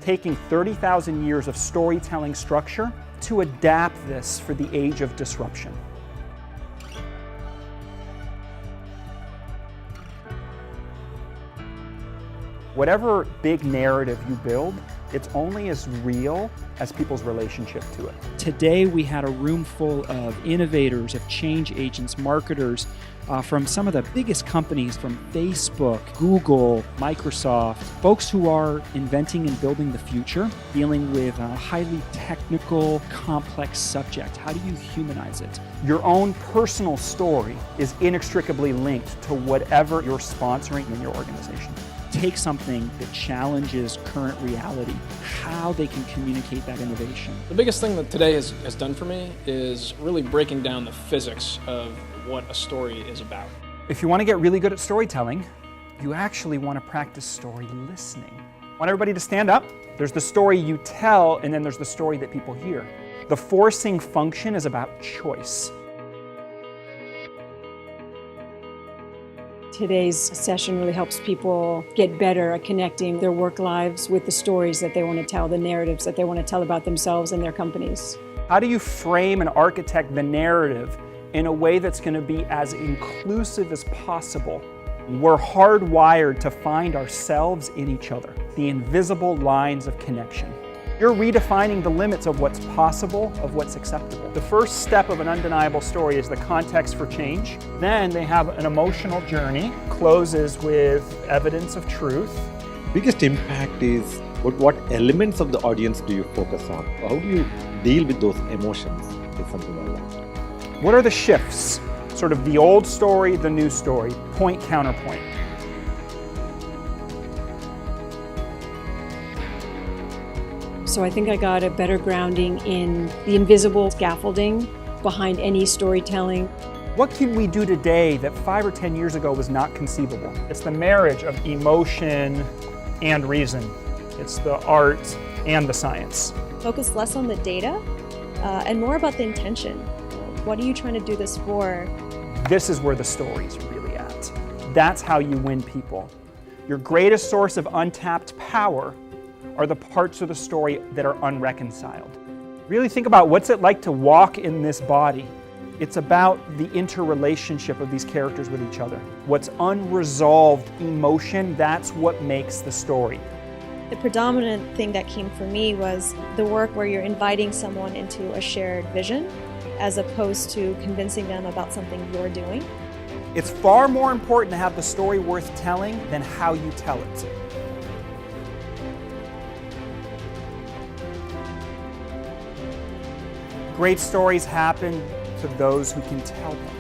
taking 30,000 years of storytelling structure to adapt this for the age of disruption. Whatever big narrative you build, it's only as real as people's relationship to it. Today we had a room full of innovators, of change agents, marketers from some of the biggest companies, from Facebook, Google, Microsoft, folks who are inventing and building the future, dealing with a highly technical, complex subject. How do you humanize it? Your own personal story is inextricably linked to whatever you're sponsoring in your organization. Take something that challenges current reality, how they can communicate that innovation. The biggest thing that today has done for me is really breaking down the physics of what a story is about. If you want to get really good at storytelling, you actually want to practice story listening. I want everybody to stand up. There's the story you tell, and then there's the story that people hear. The forcing function is about choice. Today's session really helps people get better at connecting their work lives with the stories that they want to tell, the narratives that they want to tell about themselves and their companies. How do you frame and architect the narrative in a way that's going to be as inclusive as possible? We're hardwired to find ourselves in each other, the invisible lines of connection. You're redefining the limits of what's possible, of what's acceptable. The first step of an undeniable story is the context for change. Then they have an emotional journey, closes with evidence of truth. Biggest impact is what elements of the audience do you focus on? How do you deal with those emotions? Is something like that. What are the shifts? Sort of the old story, the new story, point, counterpoint. So I think I got a better grounding in the invisible scaffolding behind any storytelling. What can we do today that 5 or 10 years ago was not conceivable? It's the marriage of emotion and reason. It's the art and the science. Focus less on the data and more about the intention. What are you trying to do this for? This is where the story's really at. That's how you win people. Your greatest source of untapped power are the parts of the story that are unreconciled. Really think about what's it like to walk in this body. It's about the interrelationship of these characters with each other. What's unresolved emotion, that's what makes the story. The predominant thing that came for me was the work where you're inviting someone into a shared vision as opposed to convincing them about something you're doing. It's far more important to have the story worth telling than how you tell it. Great stories happen to those who can tell them.